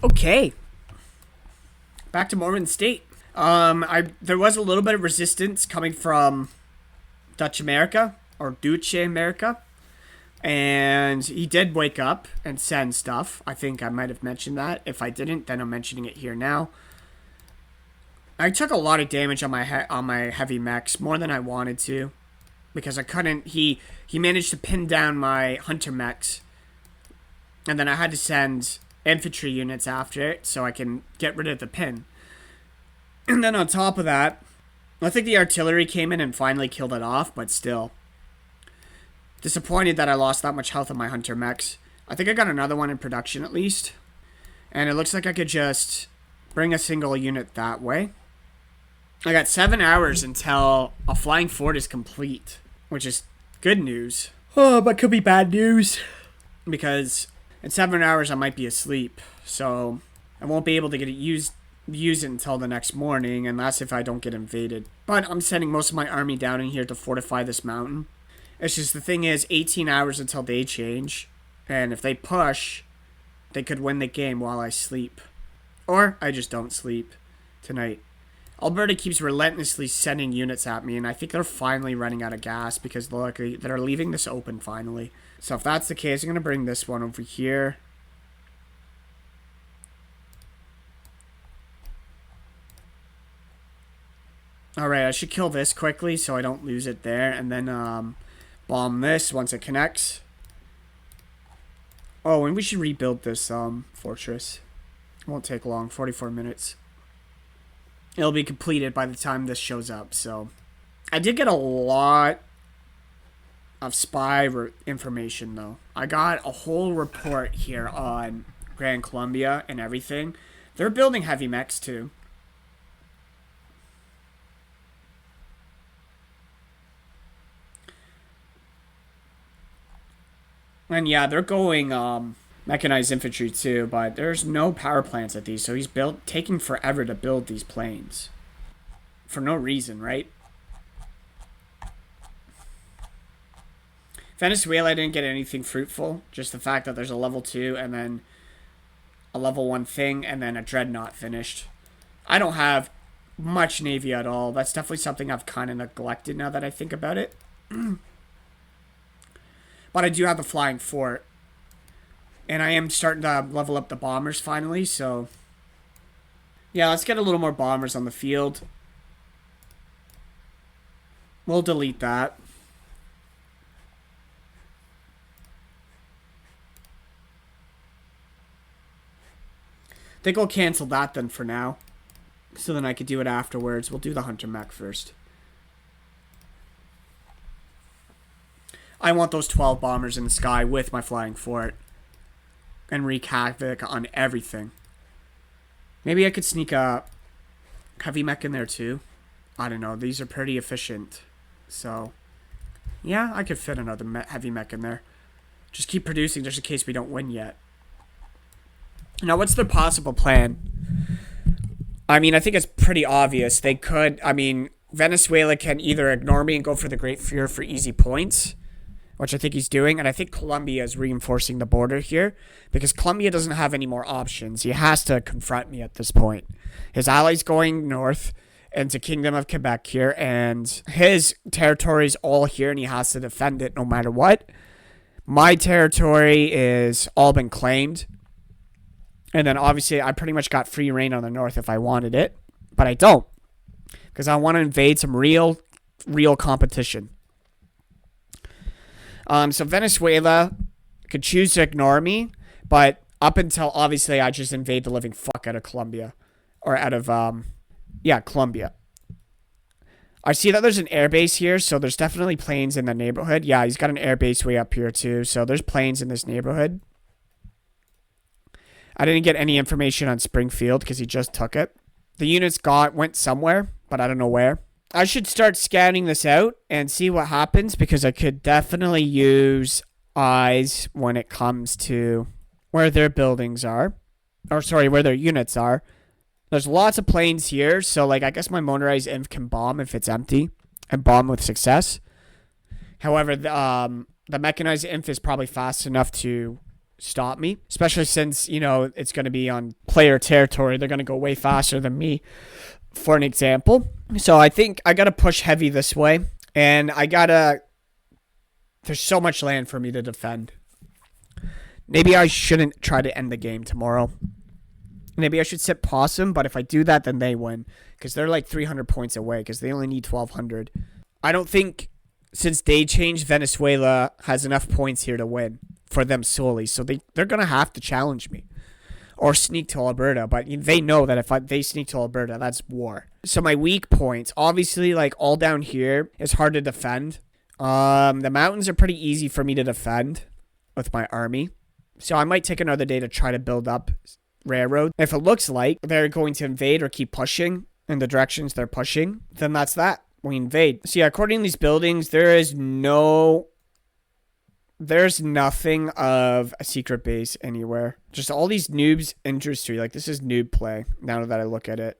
Okay. Back to Mormon State. There was a little bit of resistance coming from Dutch America, or Duce America. And he did wake up and send stuff. I think I might have mentioned that. If I didn't, then I'm mentioning it here now. I took a lot of damage on my heavy mechs, more than I wanted to, because I couldn't. He managed to pin down my hunter mechs, and then I had to send infantry units after it so I can get rid of the pin. And then on top of that, I think the artillery came in and finally killed it off, but still. Disappointed that I lost that much health on my hunter mechs. I think I got another one in production at least. And it looks like I could just bring a single unit that way. I got 7 hours until a flying fort is complete, which is good news. Oh, but could be bad news. Because in 7 hours I might be asleep. So I won't be able to use it until the next morning, unless if I don't get invaded. But I'm sending most of my army down in here to fortify this mountain. It's just the thing is 18 hours until day change. And if they push, they could win the game while I sleep. Or I just don't sleep tonight. Alberta keeps relentlessly sending units at me, and I think they're finally running out of gas because look, they're leaving this open finally. So if that's the case, I'm going to bring this one over here. Alright, I should kill this quickly so I don't lose it there, and then bomb this once it connects. Oh, and we should rebuild this fortress. It won't take long, 44 minutes. It'll be completed by the time this shows up, so. I did get a lot of spy information, though. I got a whole report here on Grand Columbia and everything. They're building heavy mechs, too. And yeah, they're going mechanized infantry too, but there's no power plants at these, so he's taking forever to build these planes. For no reason, right? Venezuela didn't get anything fruitful, just the fact that there's a level 2 and then a level 1 thing and then a dreadnought finished. I don't have much navy at all. That's definitely something I've kind of neglected now that I think about it. But I do have the flying fort. And I am starting to level up the bombers finally, so. Yeah, let's get a little more bombers on the field. We'll delete that. I think we'll cancel that then for now. So then I could do it afterwards. We'll do the hunter mech first. I want those 12 bombers in the sky with my flying fort. And wreak havoc on everything. Maybe I could sneak a heavy mech in there too. I don't know. These are pretty efficient. So, yeah, I could fit another heavy mech in there. Just keep producing just in case we don't win yet. Now, what's their possible plan? I mean, I think it's pretty obvious. They could, I mean, Venezuela can either ignore me and go for the Great Fear for easy points, which I think he's doing. And I think Colombia is reinforcing the border here because Colombia doesn't have any more options. He has to confront me at this point. His allies going north into Kingdom of Quebec here, and his territory is all here, and he has to defend it no matter what. My territory is all been claimed. And then obviously I pretty much got free reign on the north if I wanted it. But I don't. Because I want to invade some real competition. So Venezuela could choose to ignore me, but up until obviously I just invade the living fuck out of Colombia. Or out of, Colombia. I see that there's an airbase here, so there's definitely planes in the neighborhood. Yeah, he's got an airbase way up here too, so there's planes in this neighborhood. I didn't get any information on Springfield because he just took it. The units went somewhere, but I don't know where. I should start scanning this out and see what happens because I could definitely use eyes when it comes to where their buildings are. Or sorry, where their units are. There's lots of planes here, so like I guess my motorized inf can bomb if it's empty and bomb with success. However, the mechanized inf is probably fast enough to stop me, especially since, you know, it's going to be on player territory. They're going to go way faster than me, for an example. So I think I got to push heavy this way, and there's so much land for me to defend. Maybe I shouldn't try to end the game tomorrow. Maybe I should sit possum, but if I do that, then they win, because they're like 300 points away, because they only need 1,200. I don't think, since day change, Venezuela has enough points here to win for them solely, so they're going to have to challenge me or sneak to Alberta, but they know that if they sneak to Alberta, that's war. So my weak points, obviously, like all down here is hard to defend. The mountains are pretty easy for me to defend with my army, so I might take another day to try to build up railroad. If it looks like they're going to invade or keep pushing in the directions they're pushing, then that's that. We invade. So yeah, according to these buildings, there's nothing of a secret base anywhere. Just all these noobs industry. Like, this is noob play now that I look at it.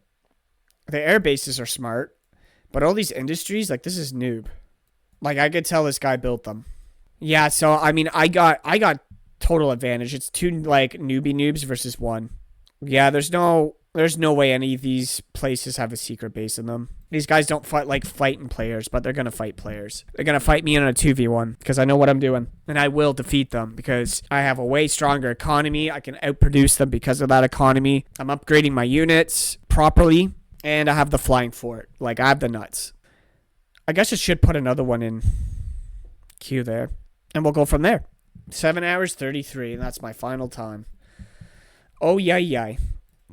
The air bases are smart, but all these industries, like, this is noob. Like, I could tell this guy built them. Yeah, so I mean, I got total advantage. It's 2 like newbie noobs versus 1. Yeah, there's no way any of these places have a secret base in them. These guys don't fighting players, but they're gonna fight players. They're gonna fight me in a 2v1 because I know what I'm doing, and I will defeat them because I have a way stronger economy. I can outproduce them because of that economy. I'm upgrading my units properly, and I have the flying fort. Like, I have the nuts. I guess I should put another one in queue there, and we'll go from there. 7 hours 33, and that's my final time. Oh, yay.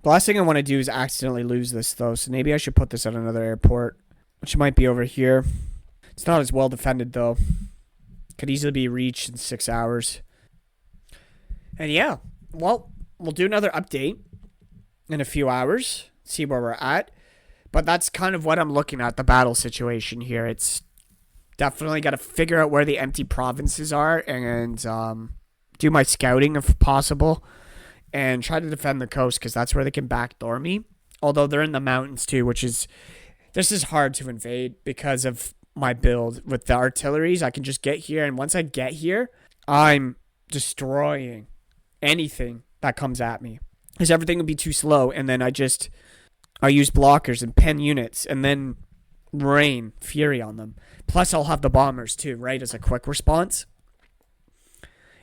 The last thing I want to do is accidentally lose this, though, so maybe I should put this at another airport, which might be over here. It's not as well defended, though. Could easily be reached in 6 hours. And yeah, well, we'll do another update in a few hours, see where we're at. But that's kind of what I'm looking at, the battle situation here. It's definitely got to figure out where the empty provinces are and do my scouting if possible and try to defend the coast because that's where they can backdoor me. Although they're in the mountains too, this is hard to invade because of my build. With the artilleries, I can just get here, and once I get here, I'm destroying anything that comes at me because everything would be too slow, and then I use blockers and pen units and then rain fury on them. Plus, I'll have the bombers too, right, as a quick response.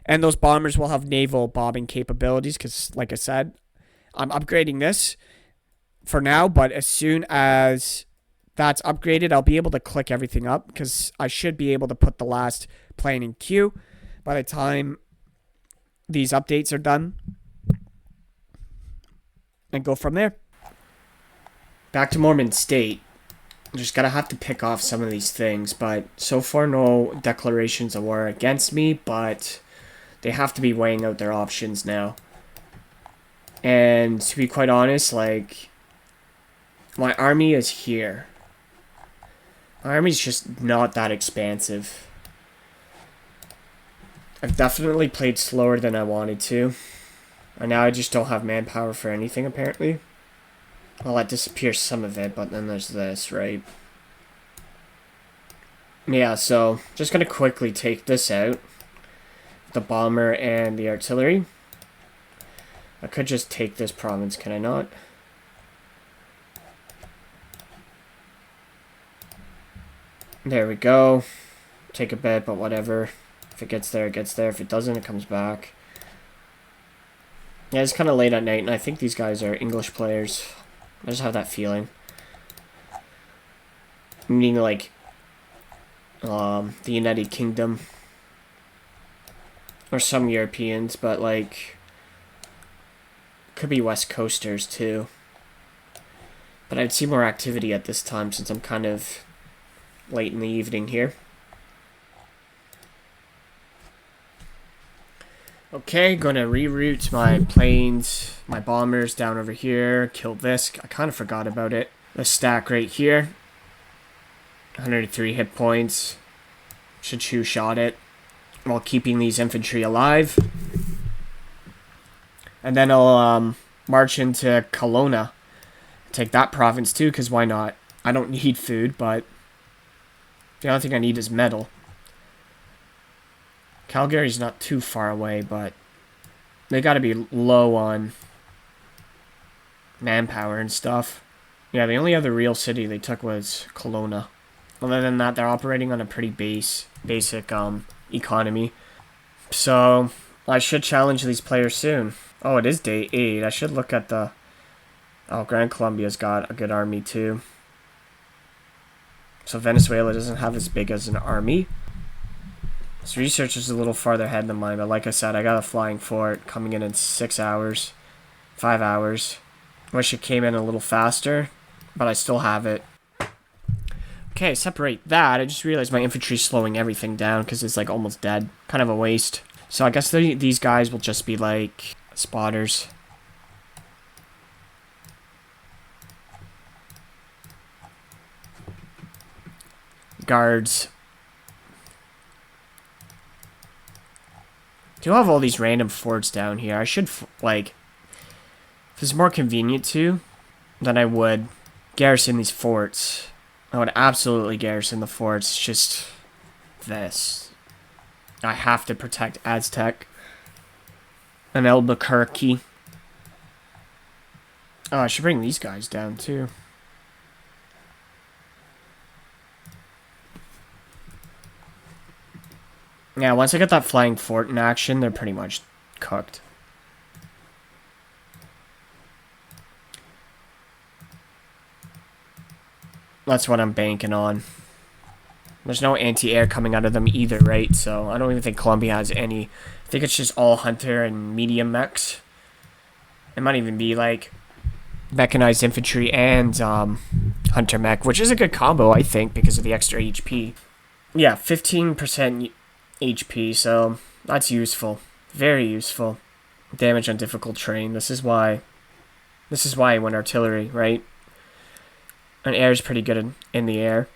And those bombers will have naval bombing capabilities because, like I said, I'm upgrading this for now. But as soon as that's upgraded, I'll be able to click everything up because I should be able to put the last plane in queue by the time these updates are done and go from there. Back to Mormon State. Just gotta have to pick off some of these things, but so far no declarations of war against me, but they have to be weighing out their options now. And to be quite honest, like, my army is here. My army's just not that expansive. I've definitely played slower than I wanted to, and now I just don't have manpower for anything apparently. Well, that disappears some of it, but then there's this, right? Yeah, so just gonna quickly take this out. The bomber and the artillery. I could just take this province, can I not? There we go. Take a bit, but whatever. If it gets there, it gets there. If it doesn't, it comes back. Yeah, it's kind of late at night, and I think these guys are English players. I just have that feeling. Meaning, like, the United Kingdom. Or some Europeans, but, like, could be West Coasters, too. But I'd see more activity at this time, since I'm kind of late in the evening here. Okay, gonna reroute my planes, my bombers down over here, kill this. I kind of forgot about it. The stack right here. 103 hit points. Should two-shot it while keeping these infantry alive. And then I'll march into Kelowna. Take that province too, because why not? I don't need food, but the only thing I need is metal. Calgary's not too far away, but They gotta be low on manpower and stuff. Yeah, the only other real city they took was Kelowna. Other than that, they're operating on a pretty basic economy. So I should challenge these players soon. Oh, it is day 8. I should look at the... Oh, Gran Colombia's got a good army too. So Venezuela doesn't have as big as an army. This research is a little farther ahead than mine, but like I said, I got a flying fort coming in 6 hours. 5 hours. Wish it came in a little faster, but I still have it. Okay, separate that. I just realized my infantry's slowing everything down because it's like almost dead. Kind of a waste. So I guess these guys will just be like spotters. Guards. Do have all these random forts down here. I should, like, if it's more convenient to, then I would garrison these forts. I would absolutely garrison the forts. Just this. I have to protect Aztec and Albuquerque. Oh, I should bring these guys down too. Yeah, once I get that flying fort in action, they're pretty much cooked. That's what I'm banking on. There's no anti-air coming out of them either, right? So I don't even think Colombia has any. I think it's just all hunter and medium mechs. It might even be like mechanized infantry and hunter mech, which is a good combo, I think, because of the extra HP. Yeah, 15% HP, so that's useful. Very useful. Damage on difficult terrain. This is why I went artillery, right? And air is pretty good in the air.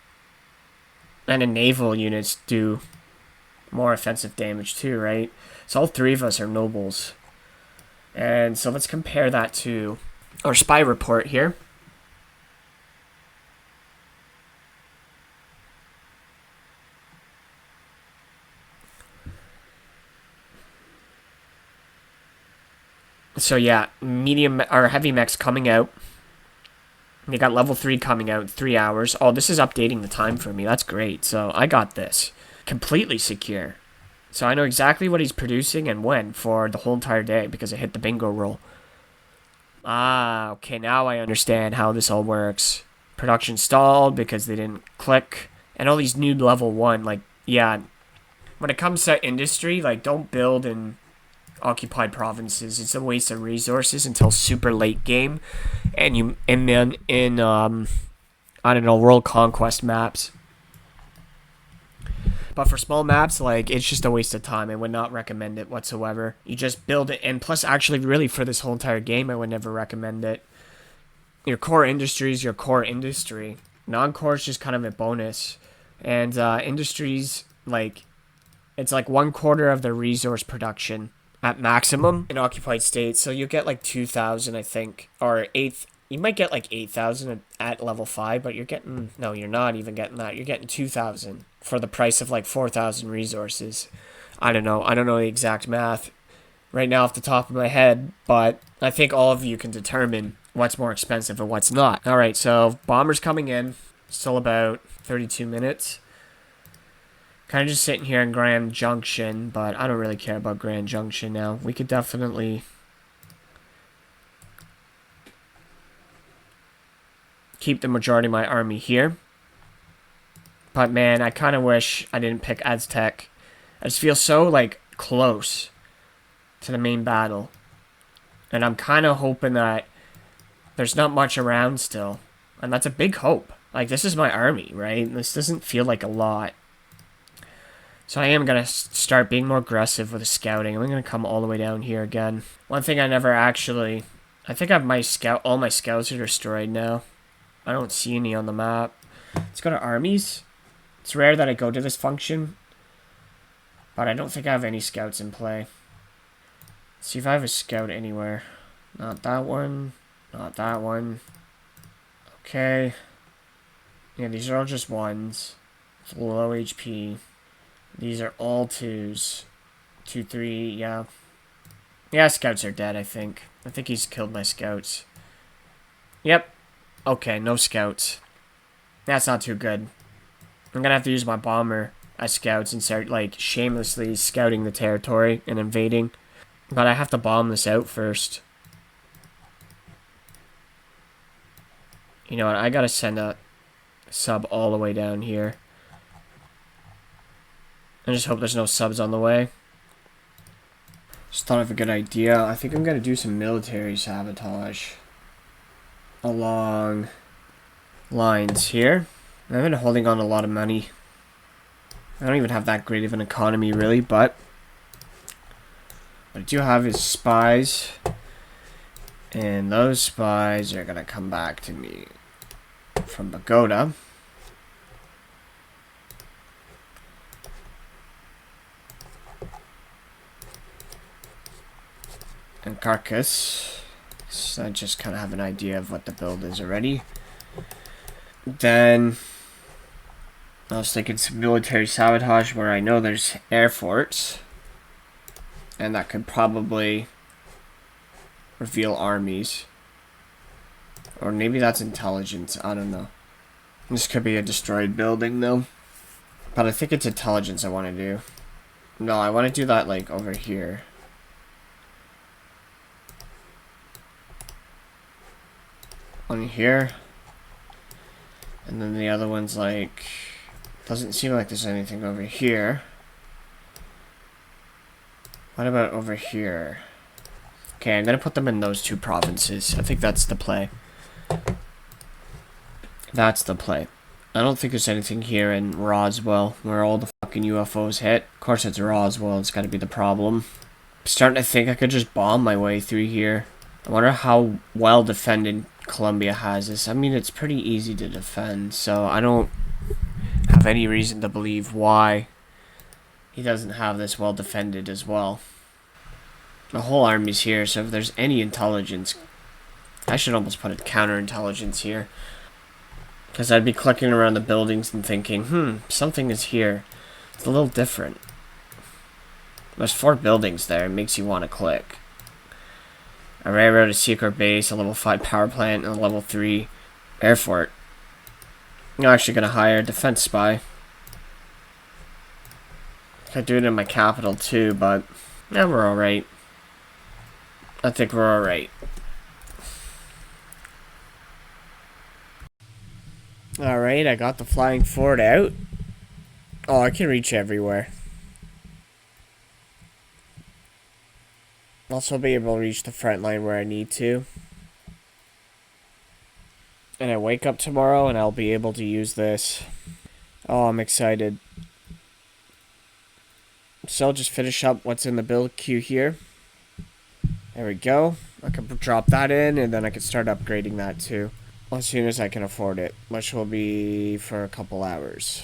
And in naval units do more offensive damage too, right? So all 3 of us are nobles. And so let's compare that to our spy report here. So yeah, medium or heavy mechs coming out. They got level 3 coming out in 3 hours. Oh, this is updating the time for me. That's great. So I got this. Completely secure. So I know exactly what he's producing and when for the whole entire day because I hit the bingo roll. Ah, okay. Now I understand how this all works. Production stalled because they didn't click. And all these new level 1, like, yeah. When it comes to industry, like, don't build in occupied provinces. It's a waste of resources until super late game, and then in I don't know, world conquest maps. But for small maps, like, it's just a waste of time. I would not recommend it whatsoever. You just build it, and plus, actually, really for this whole entire game, I would never recommend it. Your core industry is your core industry. Non-core is just kind of a bonus, and industries, like, it's like 1/4 of the resource production at maximum in occupied states. So you get like 2,000, I think, or 8. You might get like 8,000 at level 5, but you're getting, no, you're not even getting that. You're getting 2,000 for the price of like 4,000 resources. I don't know the exact math right now off the top of my head, but I think all of you can determine what's more expensive and what's not. All right, so bombers coming in. Still about 32 minutes. Kind of just sitting here in Grand Junction, but I don't really care about Grand Junction now. We could definitely keep the majority of my army here. But man, I kind of wish I didn't pick Aztec. I just feel so, like, close to the main battle. And I'm kind of hoping that there's not much around still. And that's a big hope. Like, this is my army, right? This doesn't feel like a lot. So I am going to start being more aggressive with the scouting. I'm going to come all the way down here again. One thing I never actually... I think I have my all my scouts are destroyed now. I don't see any on the map. Let's go to armies. It's rare that I go to this function. But I don't think I have any scouts in play. Let's see if I have a scout anywhere. Not that one. Not that one. Okay. Yeah, these are all just 1s. It's low HP. These are all 2s. 2, 3, yeah. Yeah, scouts are dead, I think. I think he's killed my scouts. Yep. Okay, no scouts. That's not too good. I'm gonna have to use my bomber as scouts and start, like, shamelessly scouting the territory and invading. But I have to bomb this out first. You know what? I gotta send a sub all the way down here. I just hope there's no subs on the way. Just thought of a good idea. I think I'm gonna do some military sabotage along lines here. I've been holding on a lot of money. I don't even have that great of an economy, really, but what I do have is spies. And those spies are gonna come back to me from Pagoda. And Carcass. So I just kind of have an idea of what the build is already. Then I was thinking some military sabotage where I know there's air forts. And that could probably reveal armies. Or maybe that's intelligence. I don't know. This could be a destroyed building, though. But I think it's intelligence I want to do. No, I want to do that, like, over here. One here. And then the other one's, like... Doesn't seem like there's anything over here. What about over here? Okay, I'm gonna put them in those two provinces. I think that's the play. That's the play. I don't think there's anything here in Roswell where all the fucking UFOs hit. Of course it's Roswell, it's gotta be the problem. I'm starting to think I could just bomb my way through here. I wonder how well defended Colombia has this. I mean, it's pretty easy to defend, so I don't have any reason to believe why he doesn't have this well defended as well. The whole army's here, so if there's any intelligence, I should almost put a counterintelligence here. Because I'd be clicking around the buildings and thinking, something is here. It's a little different. There's 4 buildings there, it makes you want to click. A railroad, a secret base, a level 5 power plant, and a level 3 air fort. I'm actually going to hire a defense spy. Could do it in my capital too, but yeah, we're alright. I think we're alright. Alright, I got the flying fort out. Oh, I can reach everywhere. Also be able to reach the front line where I need to. And I wake up tomorrow and I'll be able to use this. Oh, I'm excited. So I'll just finish up what's in the build queue here. There we go. I can drop that in and then I can start upgrading that too. As soon as I can afford it. Which will be for a couple hours.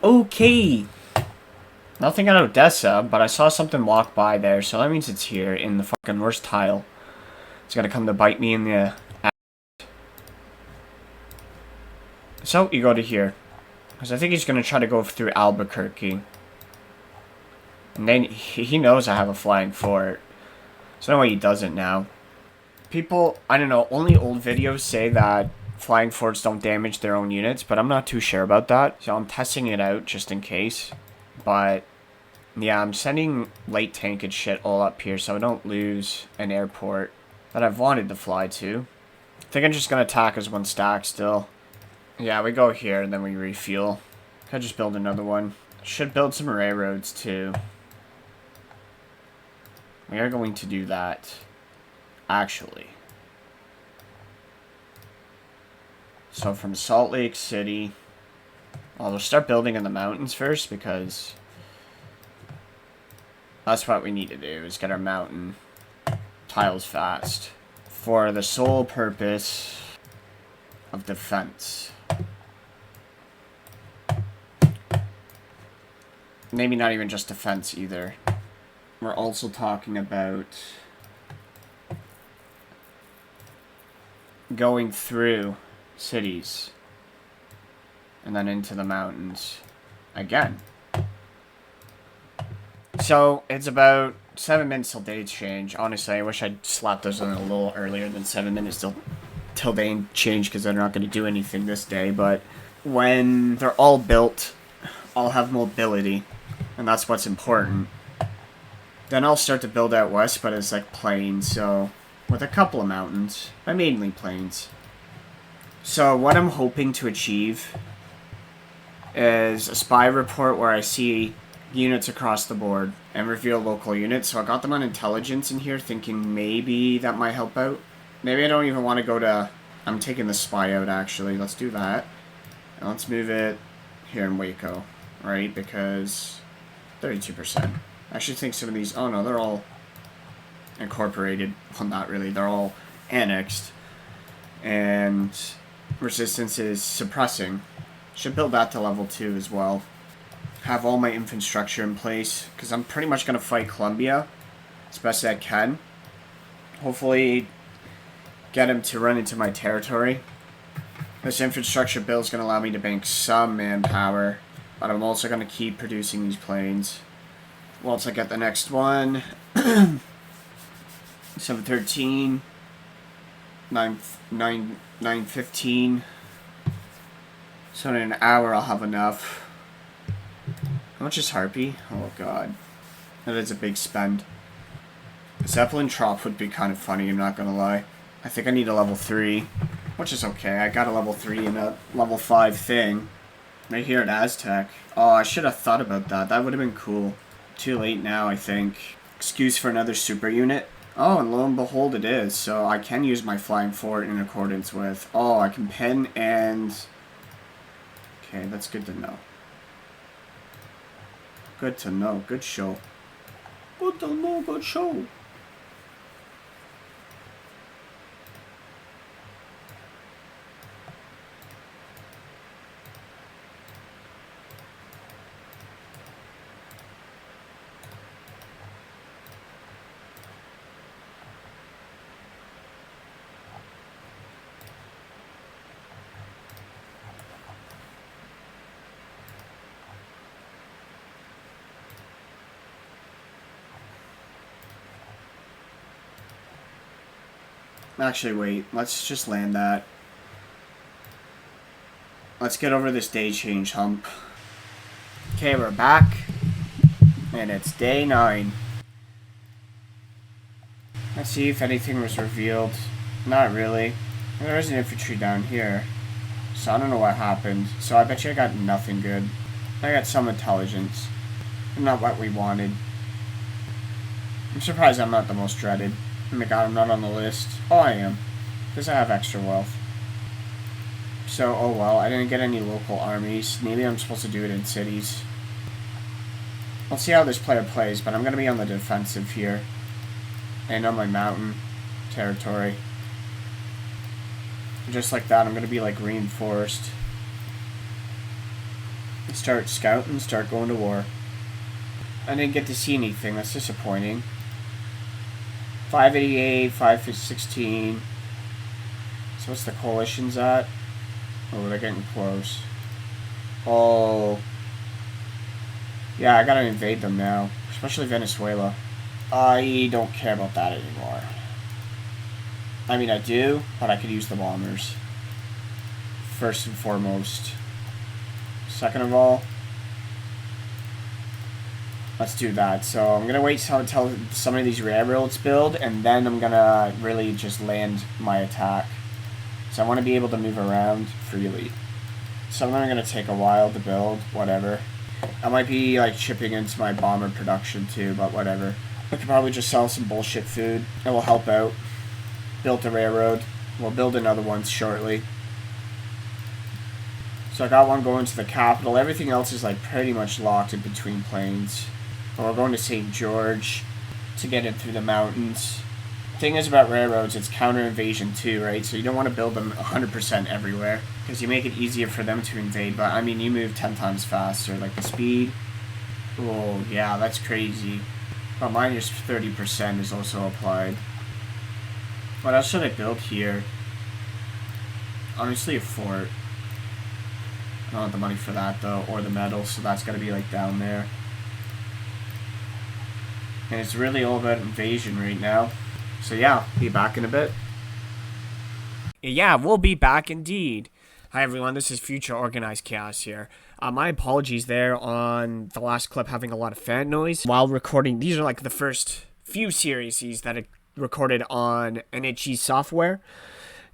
Okay. Nothing out of Odessa, but I saw something walk by there, so that means it's here in the fucking worst tile. It's gonna come to bite me in the ass. So, you go to here. Because I think he's gonna try to go through Albuquerque. And then he knows I have a flying fort. So no way he doesn't now. People, I don't know, only old videos say that flying forts don't damage their own units, but I'm not too sure about that. So I'm testing it out just in case. But, yeah, I'm sending light tank and shit all up here so I don't lose an airport that I've wanted to fly to. I think I'm just going to attack as one stack still. Yeah, we go here and then we refuel. Could just build another one. Should build some railroads too. We are going to do that, actually. So from Salt Lake City... Well, we'll start building in the mountains first, because that's what we need to do, is get our mountain tiles fast. For the sole purpose of defense. Maybe not even just defense either. We're also talking about going through cities and then into the mountains again. So it's about 7 minutes till day change. Honestly, I wish I'd slapped those in a little earlier than 7 minutes till day change, because they're not going to do anything this day. But when they're all built, I'll have mobility, and that's what's important. Then I'll start to build out west, but it's like plains, so with a couple of mountains, but mainly plains. So what I'm hoping to achieve is a spy report where I see units across the board and reveal local units. So I got them on intelligence in here, thinking maybe that might help out. Maybe I don't even want to go to... I'm taking the spy out, actually. Let's do that. And let's move it here in Waco, right? Because 32%. I should think some of these... Oh, no, they're all incorporated. Well, not really. They're all annexed. And resistance is suppressing. Should build that to level 2 as well. Have all my infrastructure in place, because I'm pretty much going to fight Colombia as best as I can. Hopefully get him to run into my territory. This infrastructure build is going to allow me to bank some manpower, but I'm also going to keep producing these planes. Once I get the next one, 713, 915. So in an hour I'll have enough. How much is Harpy? Oh god. That is a big spend. A Zeppelin Trop would be kind of funny, I'm not gonna lie. I think I need a level 3, which is okay. I got a level 3 and a level 5 thing. Right here at Aztec. Oh, I should have thought about that. That would have been cool. Too late now, I think. Excuse for another super unit. Oh, and lo and behold it is. So I can use my flying fort in accordance with... Oh, I can pin and... Okay, that's good to know. Good to know. Good show. Good to know. Good show. Actually, wait. Let's just land that. Let's get over this day change hump. Okay, we're back. And it's day 9. Let's see if anything was revealed. Not really. There is an infantry down here. So I don't know what happened. So I bet you I got nothing good. I got some intelligence. Not what we wanted. I'm surprised I'm not the most dreaded. Oh my god, I'm not on the list. Oh, I am. Because I have extra wealth. So, oh well, I didn't get any local armies. Maybe I'm supposed to do it in cities. I'll see how this player plays, but I'm going to be on the defensive here. And on my mountain territory. Just like that, I'm going to be like reinforced. Start scouting, start going to war. I didn't get to see anything, that's disappointing. 588, 516. So what's the coalition's at? Oh, they're getting close. Oh. Yeah, I gotta invade them now. Especially Venezuela. I don't care about that anymore. I mean, I do, but I could use the bombers. First and foremost. Second of all, let's do that. So I'm going to wait until some of these railroads build, and then I'm going to really just land my attack. So I want to be able to move around freely. Some of them are going to take a while to build, whatever. I might be like chipping into my bomber production too, but whatever. I could probably just sell some bullshit food. It will help out. Built a railroad. We'll build another one shortly. So I got one going to the capital. Everything else is like pretty much locked in between planes. But we're going to St. George to get in through the mountains. The thing is about railroads, it's counter-invasion too, right? So you don't want to build them 100% everywhere, because you make it easier for them to invade. But I mean, you move 10 times faster. Like the speed. Oh, yeah, that's crazy. But minus 30% is also applied. What else should I build here? Honestly, a fort. I don't have the money for that though, or the metal, so that's gotta be like down there. And it's really all about invasion right now. So yeah, be back in a bit. Yeah, we'll be back indeed. Hi everyone, this is Future Organized Chaos here. My apologies there on the last clip having a lot of fan noise while recording. These are like the first few series that I recorded on NHG software.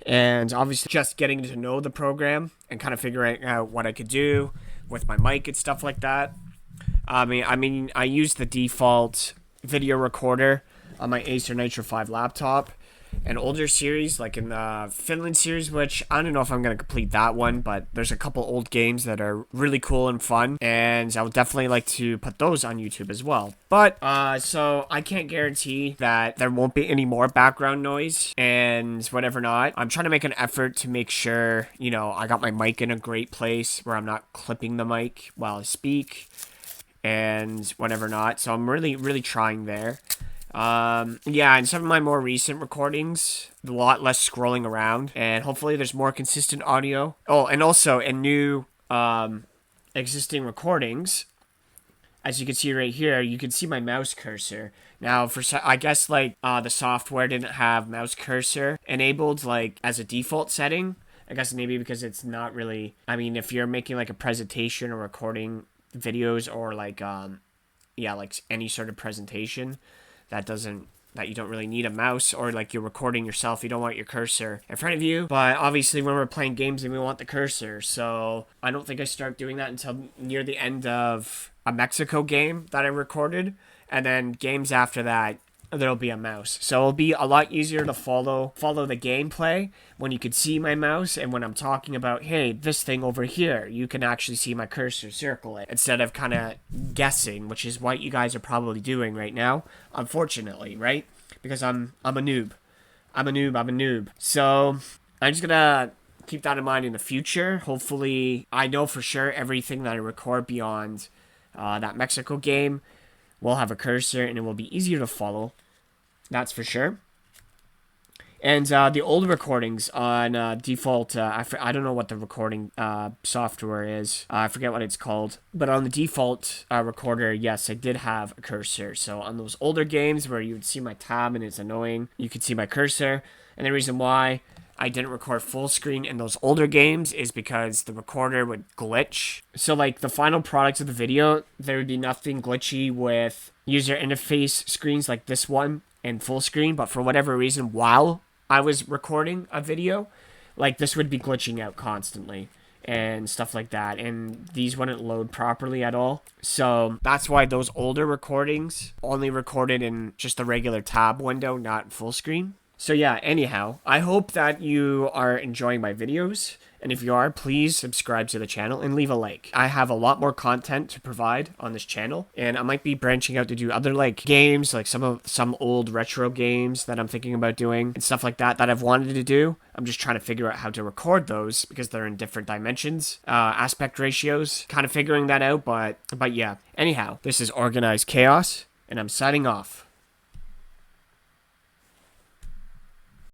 And obviously just getting to know the program and kind of figuring out what I could do with my mic and stuff like that. I mean, I use the default video recorder on my Acer Nitro 5 laptop. An older series, like in the Finland series, which I don't know if I'm going to complete that one, but there's a couple old games that are really cool and fun, and I would definitely like to put those on YouTube as well. But, so I can't guarantee that there won't be any more background noise and whatever not. I'm trying to make an effort to make sure, you know, I got my mic in a great place where I'm not clipping the mic while I speak and whatever not. So I'm really, really trying there. Yeah, and some of my more recent recordings, a lot less scrolling around, and hopefully there's more consistent audio. Oh, and also in new, existing recordings, as you can see right here, you can see my mouse cursor. Now, I guess, like, the software didn't have mouse cursor enabled, like, as a default setting. I guess maybe because it's not really, I mean, if you're making, like, a presentation or recording videos or, like, yeah, like, any sort of presentation, that you don't really need a mouse, or like you're recording yourself, you don't want your cursor in front of you. But obviously when we're playing games, then we want the cursor. So I don't think I start doing that until near the end of a Mexico game that I recorded. And then games after that, there'll be a mouse. So it'll be a lot easier to follow the gameplay when you can see my mouse, and when I'm talking about, hey, this thing over here, you can actually see my cursor circle it, instead of kind of guessing, which is what you guys are probably doing right now, unfortunately, right? Because I'm a noob. I'm a noob. So I'm just gonna keep that in mind in the future. Hopefully, I know for sure everything that I record beyond that Mexico game will have a cursor, and it will be easier to follow. That's for sure. And the old recordings on default, I don't know what the recording software is. I forget what it's called. But on the default recorder, yes, I did have a cursor. So on those older games where you would see my tab and it's annoying, you could see my cursor. And the reason why I didn't record full screen in those older games is because the recorder would glitch. So like the final product of the video, there would be nothing glitchy with user interface screens like this one and full screen. But for whatever reason, while I was recording a video, like this would be glitching out constantly and stuff like that. And these wouldn't load properly at all. So that's why those older recordings only recorded in just the regular tab window, not full screen. So yeah, anyhow, I hope that you are enjoying my videos, and if you are, please subscribe to the channel and leave a like. I have a lot more content to provide on this channel, and I might be branching out to do other like games, like some old retro games that I'm thinking about doing and stuff like that I've wanted to do. I'm just trying to figure out how to record those because they're in different dimensions, aspect ratios, kind of figuring that out, but yeah. Anyhow, this is Organized Chaos, and I'm signing off.